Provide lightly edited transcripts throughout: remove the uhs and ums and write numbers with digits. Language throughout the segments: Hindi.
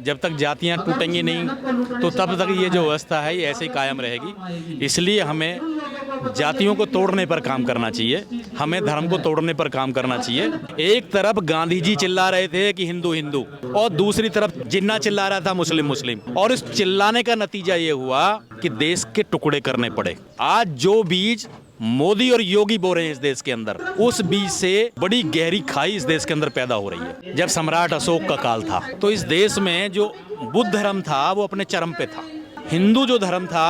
जब तक जातियां टूटेंगी नहीं तो तब तक ये जो व्यवस्था है ये ऐसे ही कायम रहेगी। इसलिए हमें जातियों को तोड़ने पर काम करना चाहिए, हमें धर्म को तोड़ने पर काम करना चाहिए। एक तरफ गांधी जी चिल्ला रहे थे कि हिंदू हिंदू, और दूसरी तरफ जिन्ना चिल्ला रहा था मुस्लिम मुस्लिम, और इस चिल्लाने का नतीजा ये हुआ कि देश के टुकड़े करने पड़े। आज जो बीज मोदी और योगी बो रहे हैं इस देश के अंदर, उस बीज से बड़ी गहरी खाई इस देश के अंदर पैदा हो रही है। जब सम्राट अशोक का काल था तो इस देश में जो बुद्ध धर्म था वो अपने चरम पे था। हिंदू जो धर्म था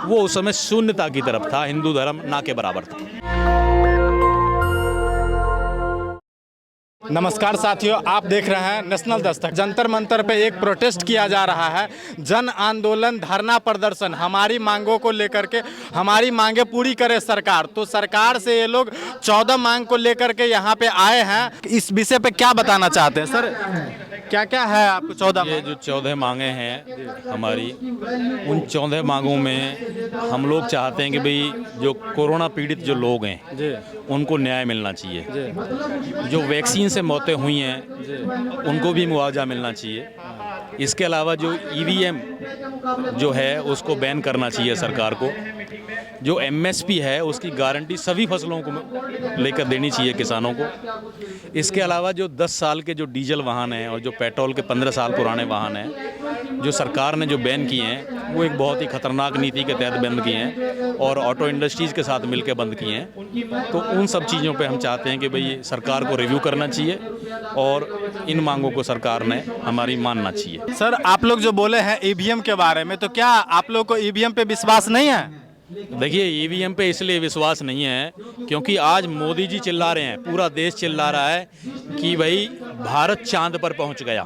वो उस समय शून्यता की तरफ था, हिंदू धर्म ना के बराबर था। नमस्कार साथियों, आप देख रहे हैं नेशनल दस्तक। जंतर मंतर पे एक प्रोटेस्ट किया जा रहा है, जन आंदोलन, धरना प्रदर्शन, हमारी मांगों को लेकर के। हमारी मांगे पूरी करे सरकार। तो सरकार से ये लोग 14 मांग को लेकर के यहाँ पे आए हैं। इस विषय पे क्या बताना चाहते हैं सर? क्या क्या है आपको 14? ये जो 14 मांगे हैं हमारी, उन 14 मांगों में हम लोग चाहते हैं कि भाई जो कोरोना पीड़ित जो लोग हैं उनको न्याय मिलना चाहिए। जो वैक्सीन से मौतें हुई हैं उनको भी मुआवजा मिलना चाहिए। इसके अलावा जो ईवीएम जो है उसको बैन करना चाहिए सरकार को। जो एमएसपी है उसकी गारंटी सभी फसलों को लेकर देनी चाहिए किसानों को। इसके अलावा जो 10 साल के जो डीजल वाहन हैं और जो पेट्रोल के 15 साल पुराने वाहन हैं जो सरकार ने जो बैन किए हैं वो एक बहुत ही खतरनाक नीति के तहत बंद किए हैं और ऑटो इंडस्ट्रीज़ के साथ मिलकर बंद किए हैं। तो उन सब चीज़ों पे हम चाहते हैं कि भाई सरकार को रिव्यू करना चाहिए और इन मांगों को सरकार ने हमारी मानना चाहिए। सर, आप लोग जो बोले हैं ईवीएम के बारे में, तो क्या आप लोग को ईवीएम पे विश्वास नहीं है? देखिए, ईवीएम पे इसलिए विश्वास नहीं है क्योंकि आज मोदी जी चिल्ला रहे हैं, पूरा देश चिल्ला रहा है कि भाई भारत चांद पर पहुंच गया।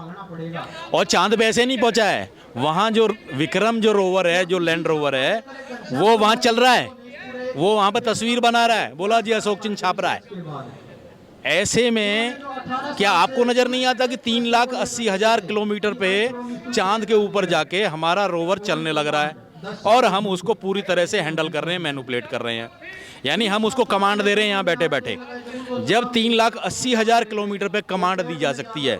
और चांद पे ऐसे नहीं पहुंचा है, वहाँ जो विक्रम जो रोवर है, जो लैंड रोवर है, वो वहाँ चल रहा है, वो वहाँ पर तस्वीर बना रहा है, बोला जी अशोक चिन्ह छाप रहा है। ऐसे में क्या आपको नज़र नहीं आता कि 3,80,000 किलोमीटर पे चांद के ऊपर जाके हमारा रोवर चलने लग रहा है और हम उसको पूरी तरह से हैंडल कर रहे हैं, मैनिपुलेट कर रहे हैं, यानी हम उसको कमांड दे रहे हैं यहाँ बैठे बैठे। जब 3,80,000 किलोमीटर पे कमांड दी जा सकती है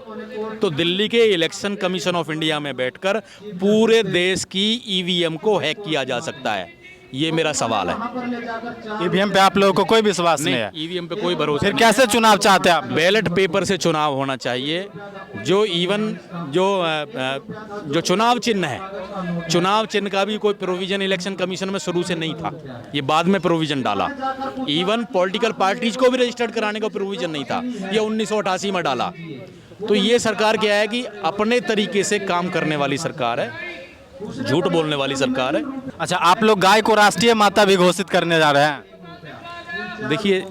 तो दिल्ली के इलेक्शन कमीशन ऑफ इंडिया में बैठकर पूरे देश की ईवीएम को हैक किया जा सकता है। ये मेरा सवाल है। ईवीएम पे आप लोगों को कोई विश्वास नहीं है? ईवीएम पे कोई भरोसा फिर नहीं। कैसे चुनाव चाहते हैं आप? बैलेट पेपर से चुनाव होना चाहिए। जो इवन जो चुनाव चिन्ह है, चुनाव चिन्ह का भी कोई प्रोविजन इलेक्शन कमीशन में शुरू से नहीं था, ये बाद में प्रोविजन डाला। इवन पॉलिटिकल पार्टीज को भी रजिस्टर्ड कराने का प्रोविजन नहीं था, ये 1988 में डाला। तो ये सरकार क्या है कि अपने तरीके से काम करने वाली सरकार है, झूठ बोलने वाली सरकार है। अच्छा, आप लोग गाय को राष्ट्रीय माता भी घोषित करने जा रहे हैं? देखिए,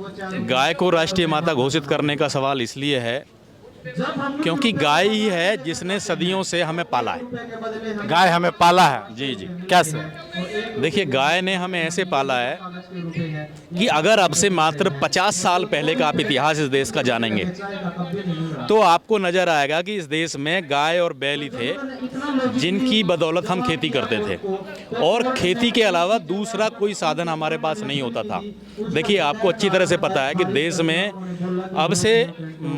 गाय को राष्ट्रीय माता घोषित करने का सवाल इसलिए है क्योंकि गाय ही है जिसने सदियों से हमें पाला है। गाय हमें पाला है? जी जी। कैसे? देखिए, गाय ने हमें ऐसे पाला है कि अगर अब से मात्र 50 साल पहले का आप इतिहास इस देश का जानेंगे तो आपको नजर आएगा कि इस देश में गाय और बैल ही थे जिनकी बदौलत हम खेती करते थे और खेती के अलावा दूसरा कोई साधन हमारे पास नहीं होता था। देखिए, आपको अच्छी तरह से पता है कि देश में अब से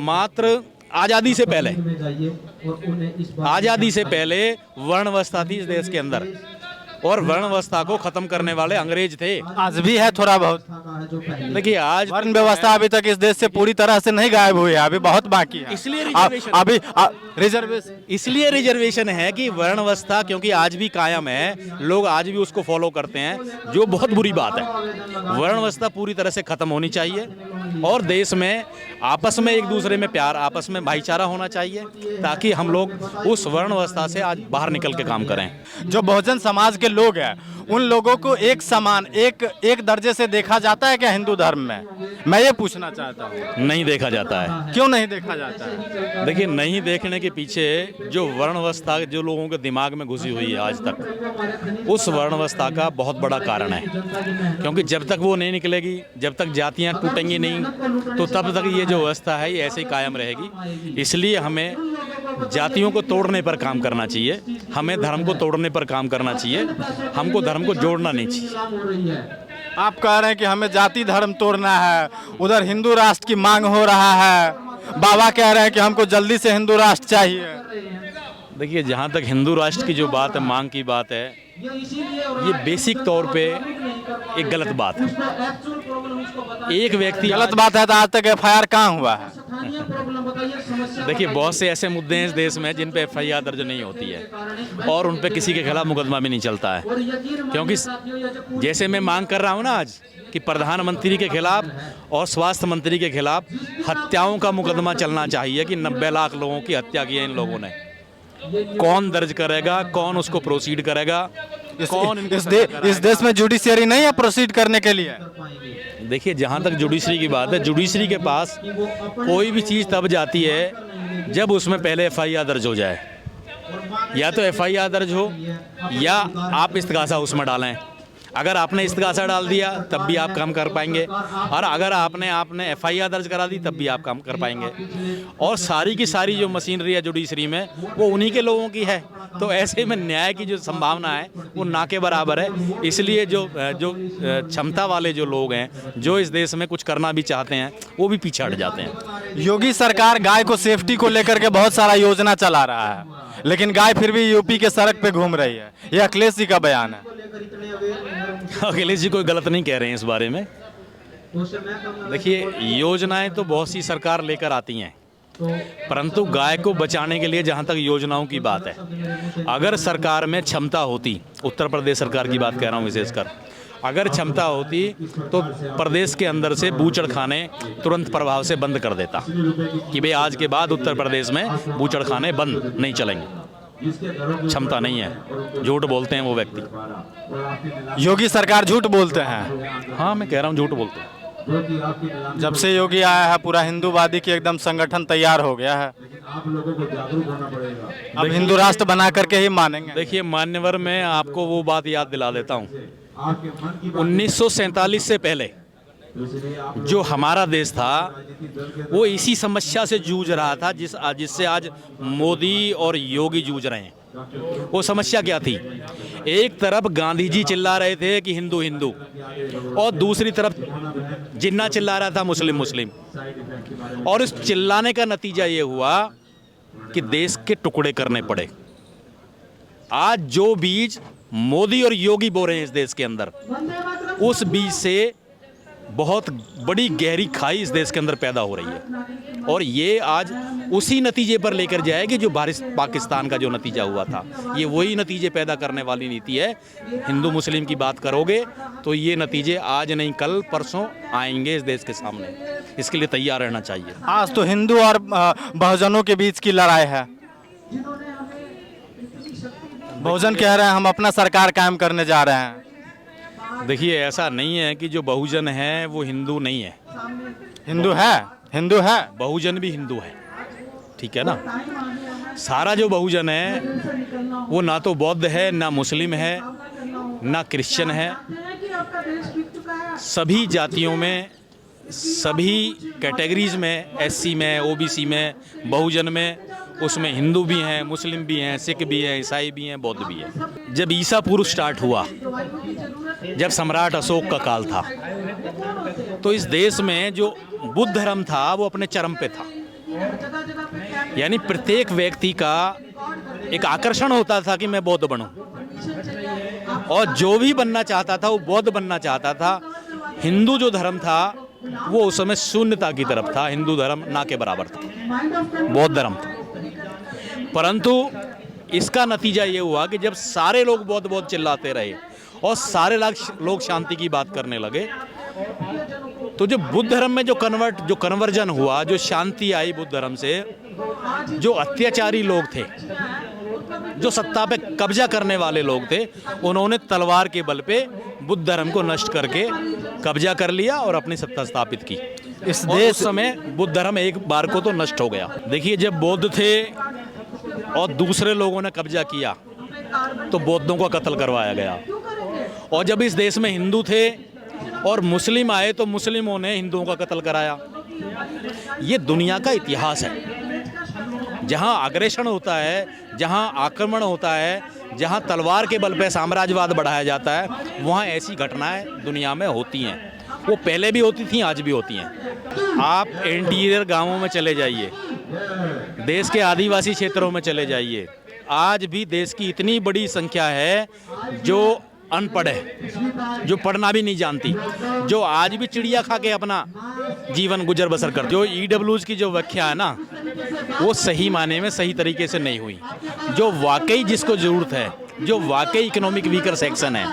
मात्र आज़ादी से पहले वर्णावस्था थी इस देश के अंदर और वर्णावस्था को खत्म करने वाले अंग्रेज थे। आज भी है थोड़ा बहुत। देखिए, आज वर्ण व्यवस्था अभी तक इस देश से पूरी तरह से नहीं गायब हुई है, अभी बहुत बाकी है। इसलिए रिजर्वेशन है कि वर्णावस्था क्योंकि आज भी कायम है, लोग आज भी उसको फॉलो करते हैं, जो बहुत बुरी बात है। वर्णावस्था पूरी तरह से खत्म होनी चाहिए और देश में आपस में एक दूसरे में प्यार, आपस में भाईचारा होना चाहिए ताकि हम लोग उस वर्णावस्था से आज बाहर निकल के काम करें। जो बहुजन समाज के लोग हैं उन लोगों को एक समान, एक दर्जे से देखा जाता है क्या हिंदू धर्म में? मैं ये पूछना चाहता हूँ। नहीं देखा जाता है। क्यों नहीं देखा जाता है? देखिए, नहीं देखने के पीछे जो वर्णावस्था जो लोगों के दिमाग में घुसी हुई है आज तक, उस वर्णावस्था का बहुत बड़ा कारण है क्योंकि जब तक वो नहीं निकलेगी, जब तक जातियाँ टूटेंगी नहीं तो तब तक ये जो व्यवस्था है ये ऐसे ही कायम रहेगी। इसलिए हमें जातियों को तोड़ने पर काम करना चाहिए, हमें धर्म को तोड़ने पर काम करना चाहिए, हमको धर्म को जोड़ना नहीं चाहिए। आप कह रहे हैं कि हमें जाति धर्म तोड़ना है, उधर हिंदू राष्ट्र की मांग हो रहा है, बाबा कह रहे हैं कि हमको जल्दी से हिंदू राष्ट्र चाहिए। देखिए, जहाँ तक हिंदू राष्ट्र की जो बात है, मांग की बात है, ये बेसिक तौर पे एक गलत बात है। एक व्यक्ति गलत बात है तो आज तक FIR कहाँ हुआ है? देखिए, बहुत से ऐसे मुद्दे हैं इस देश में जिन पे FIR दर्ज नहीं होती है और उन पे किसी के खिलाफ मुकदमा भी नहीं चलता है। क्योंकि जैसे मैं मांग कर रहा हूँ ना आज कि प्रधानमंत्री के खिलाफ और स्वास्थ्य मंत्री के खिलाफ हत्याओं का मुकदमा चलना चाहिए कि 90 लाख लोगों की हत्या की है इन लोगों ने। कौन दर्ज करेगा, कौन उसको प्रोसीड करेगा, कौन इस देश में जुडिशियरी नहीं है प्रोसीड करने के लिए? देखिए, जहाँ तक जुडिशरी की बात है, जुडिशरी के पास कोई भी चीज़ तब जाती है जब उसमें पहले FIR दर्ज हो जाए। या तो FIR दर्ज हो या आप इस्तिगासा उसमें डालें। अगर आपने इस्तिगासा डाल दिया तब भी आप काम कर पाएंगे, और अगर आपने FIR दर्ज करा दी तब भी आप काम कर पाएंगे। और सारी की सारी जो मशीनरी है जुडिशरी में वो उन्हीं के लोगों की है, तो ऐसे में न्याय की जो संभावना है वो ना के बराबर है। इसलिए जो क्षमता वाले जो लोग हैं, जो इस देश में कुछ करना भी चाहते हैं, वो भी पीछे हट जाते हैं। योगी सरकार गाय को सेफ्टी को लेकर के बहुत सारा योजना चला रहा है, लेकिन गाय फिर भी यूपी के सड़क पे घूम रही है। ये अखिलेश जी का बयान है। अखिलेश जी कोई गलत नहीं कह रहे हैं इस बारे में। देखिए, योजनाएं तो बहुत सी सरकार लेकर आती हैं, परंतु गाय को बचाने के लिए जहाँ तक योजनाओं की बात है, अगर सरकार में क्षमता होती, उत्तर प्रदेश सरकार की बात कह रहा हूँ विशेषकर, अगर क्षमता होती तो प्रदेश के अंदर से बूचड़ खाने तुरंत प्रभाव से बंद कर देता कि भाई आज के बाद उत्तर प्रदेश में बूचड़ खाने बंद नहीं चलेंगे। क्षमता नहीं है, झूठ बोलते हैं वो व्यक्ति। योगी सरकार झूठ बोलते हैं? हाँ, मैं कह रहा हूँ झूठ बोलते हैं। जब से योगी आया है पूरा हिंदूवादी की एकदम संगठन तैयार हो गया है। अब हिंदू राष्ट्र बना करके ही मानेंगे। देखिए मान्यवर, मैं आपको वो बात याद दिला देता हूँ, 1947 से पहले जो हमारा देश था वो इसी समस्या से जूझ रहा था जिससे आज मोदी और योगी जूझ रहे हैं। वो समस्या क्या थी? एक तरफ गांधी जी चिल्ला रहे थे कि हिंदू हिंदू, और दूसरी तरफ जिन्ना चिल्ला रहा था मुस्लिम मुस्लिम, और इस चिल्लाने का नतीजा ये हुआ कि देश के टुकड़े करने पड़े। आज जो बीज मोदी और योगी बो रहे हैं इस देश के अंदर, उस बीज से बहुत बड़ी गहरी खाई इस देश के अंदर पैदा हो रही है, और ये आज उसी नतीजे पर लेकर जाएगी जो भारत पाकिस्तान का जो नतीजा हुआ था। ये वही नतीजे पैदा करने वाली नीति है। हिंदू मुस्लिम की बात करोगे तो ये नतीजे आज नहीं कल परसों आएंगे इस देश के सामने। इसके लिए तैयार रहना चाहिए। आज तो हिंदू और बहुजनों के बीच की लड़ाई है। बहुजन कह रहे हैं हम अपना सरकार कायम करने जा रहे हैं। देखिए, ऐसा नहीं है कि जो बहुजन है वो हिंदू नहीं है। हिंदू है, हिंदू है, बहुजन भी हिंदू है, ठीक है ना। सारा जो बहुजन है वो ना तो बौद्ध है, ना मुस्लिम है, ना क्रिश्चियन है। सभी जातियों में, सभी कैटेगरीज में, SC में, OBC में, बहुजन में, उसमें हिंदू भी हैं, मुस्लिम भी हैं, सिख भी हैं, ईसाई भी हैं, बौद्ध भी हैं। जब ईसा पूर्व स्टार्ट हुआ, जब सम्राट अशोक का काल था, तो इस देश में जो बुद्ध धर्म था वो अपने चरम पे था। यानी प्रत्येक व्यक्ति का एक आकर्षण होता था कि मैं बौद्ध बनूं, और जो भी बनना चाहता था वो बौद्ध बनना चाहता था। हिंदू जो धर्म था वो उस समय शून्यता की तरफ था, हिंदू धर्म ना के बराबर था, बौद्ध धर्म था। परंतु इसका नतीजा ये हुआ कि जब सारे लोग बौद्ध बौद्ध चिल्लाते रहे और सारे लोग शांति की बात करने लगे, तो जो बुद्ध धर्म में जो कन्वर्जन हुआ, जो शांति आई बुद्ध धर्म से, जो अत्याचारी लोग थे, जो सत्ता पे कब्जा करने वाले लोग थे, उन्होंने तलवार के बल पे बुद्ध धर्म को नष्ट करके कब्जा कर लिया और अपनी सत्ता स्थापित की। इस देश समय बुद्ध धर्म एक बार को तो नष्ट हो गया। देखिए, जब बौद्ध थे और दूसरे लोगों ने कब्जा किया तो बौद्धों का कत्ल करवाया गया, और जब इस देश में हिंदू थे और मुस्लिम आए तो मुस्लिमों ने हिंदुओं का कत्ल कराया। ये दुनिया का इतिहास है। जहाँ अग्रेशन होता है, जहाँ आक्रमण होता है, जहाँ तलवार के बल पे साम्राज्यवाद बढ़ाया जाता है, वहाँ ऐसी घटनाएं दुनिया में होती हैं। वो पहले भी होती थी, आज भी होती हैं। आप इंटीरियर गांवों में चले जाइए, देश के आदिवासी क्षेत्रों में चले जाइए, आज भी देश की इतनी बड़ी संख्या है जो अनपढ़ है, जो पढ़ना भी नहीं जानती, जो आज भी चिड़िया खा के अपना जीवन गुजर बसर करती। जो ईडब्ल्यूज की जो व्याख्या है ना, वो सही माने में सही तरीके से नहीं हुई। जो वाकई जिसको ज़रूरत है, जो वाकई इकोनॉमिक वीकर सेक्शन है,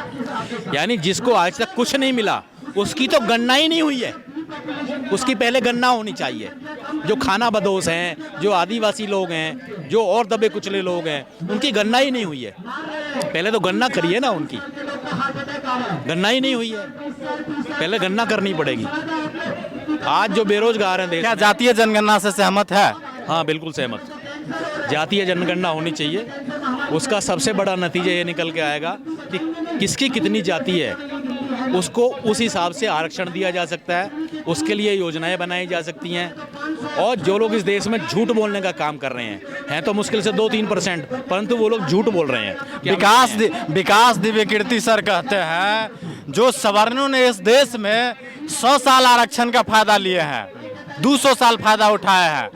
यानी जिसको आज तक कुछ नहीं मिला, उसकी तो गणना ही नहीं हुई है। उसकी पहले गणना होनी चाहिए। जो खाना बदोश हैं, जो आदिवासी लोग हैं, जो और दबे कुचले लोग हैं, उनकी गणना ही नहीं हुई है। पहले तो गणना करिए ना, उनकी गणना ही नहीं हुई है, पहले गणना करनी पड़ेगी। आज जो बेरोजगार हैं देश क्या में, जातीय जनगणना से सहमत है? हाँ बिल्कुल सहमत। जातीय जनगणना होनी चाहिए। उसका सबसे बड़ा नतीजा ये निकल के आएगा कि किसकी कितनी जाति है, उसको उस हिसाब से आरक्षण दिया जा सकता है, उसके लिए योजनाएं बनाई जा सकती हैं। और जो लोग इस देश में झूठ बोलने का काम कर रहे हैं तो मुश्किल से 2-3%, परंतु वो लोग झूठ बोल रहे हैं। विकास दिव्य कीर्ति सर कहते हैं जो सवर्णों ने इस देश में 100 साल आरक्षण का फायदा लिए हैं, 200 साल फायदा उठाए हैं,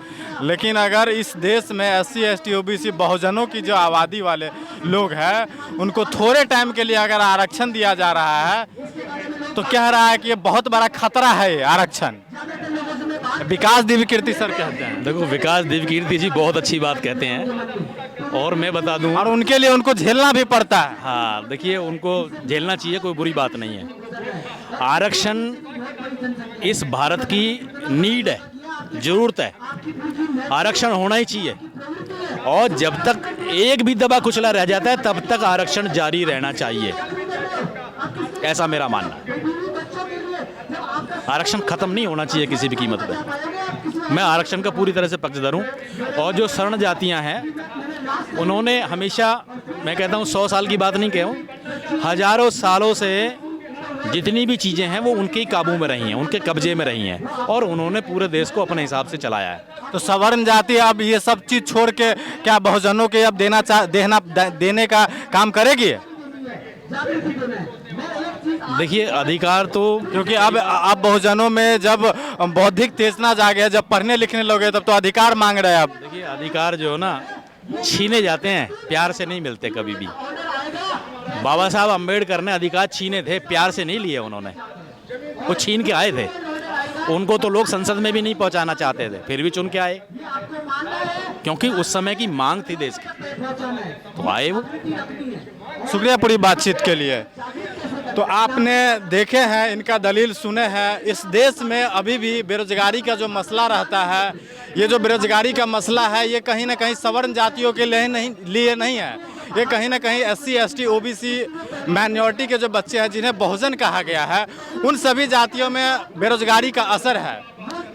लेकिन अगर इस देश में SC ST OBC बहुजनों की जो आबादी वाले लोग हैं, उनको थोड़े टाइम के लिए अगर आरक्षण दिया जा रहा है तो कह रहा है कि ये बहुत बड़ा खतरा है ये आरक्षण। विकास दिव्य कीर्ति सर कहते हैं। देखो, विकास दिव्य कीर्ति जी बहुत अच्छी बात कहते हैं, और मैं बता दूं, और उनके लिए उनको झेलना भी पड़ता है। हाँ देखिए, उनको झेलना चाहिए, कोई बुरी बात नहीं है। आरक्षण इस भारत की नीड है, जरूरत है, आरक्षण होना ही चाहिए। और जब तक एक भी दबा कुचला रह जाता है तब तक आरक्षण जारी रहना चाहिए, ऐसा मेरा मानना है। आरक्षण खत्म नहीं होना चाहिए किसी भी कीमत पे। मैं आरक्षण का पूरी तरह से पक्षधर हूँ। और जो शरण जातियाँ हैं, उन्होंने हमेशा, मैं कहता हूँ 100 साल की बात नहीं कहूँ, हजारों सालों से जितनी भी चीज़ें हैं वो उनके ही काबू में रही हैं, उनके कब्जे में रही हैं, और उन्होंने पूरे देश को अपने हिसाब से चलाया है। तो सवर्ण जाति अब ये सब चीज छोड़ के क्या बहुजनों के अब देने का काम करेगी? देखिए, अधिकार तो, क्योंकि अब बहुजनों में जब बौद्धिक चेतना जागे, जब पढ़ने लिखने लोगे, तब तो अधिकार मांग रहे हैं। अब देखिए, अधिकार जो है ना छीने जाते हैं, प्यार से नहीं मिलते कभी भी। बाबा साहब अम्बेडकर ने अधिकार छीने थे, प्यार से नहीं लिए उन्होंने, वो छीन के आए थे। उनको तो लोग संसद में भी नहीं पहुंचाना चाहते थे, फिर भी चुन के आए, क्योंकि उस समय की मांग थी देश की, तो आए वो। शुक्रिया पूरी बातचीत के लिए। तो आपने देखे हैं, इनका दलील सुने हैं। इस देश में अभी भी बेरोजगारी का जो मसला रहता है, ये जो बेरोजगारी का मसला है, ये कहीं ना कहीं सवर्ण जातियों के लिए नहीं है, ये कहीं ना कहीं SC ST OBC माइनॉरिटी के जो बच्चे हैं, जिन्हें बहुजन कहा गया है, उन सभी जातियों में बेरोजगारी का असर है।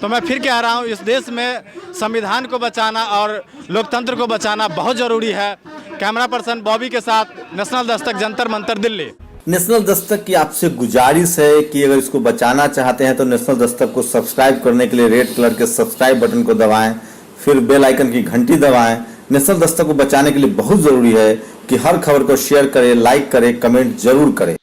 तो मैं फिर कह रहा हूँ, इस देश में संविधान को बचाना और लोकतंत्र को बचाना बहुत ज़रूरी है। कैमरा पर्सन बॉबी के साथ नेशनल दस्तक, जंतर मंतर, दिल्ली। नेशनल दस्तक की आपसे गुजारिश है कि अगर इसको बचाना चाहते हैं तो नेशनल दस्तक को सब्सक्राइब करने के लिए रेड कलर के सब्सक्राइब बटन को दबाएं, फिर बेल आइकन की घंटी दबाएं। नेशनल दस्तक को बचाने के लिए बहुत जरूरी है कि हर खबर को शेयर करें, लाइक करें, कमेंट जरूर करें।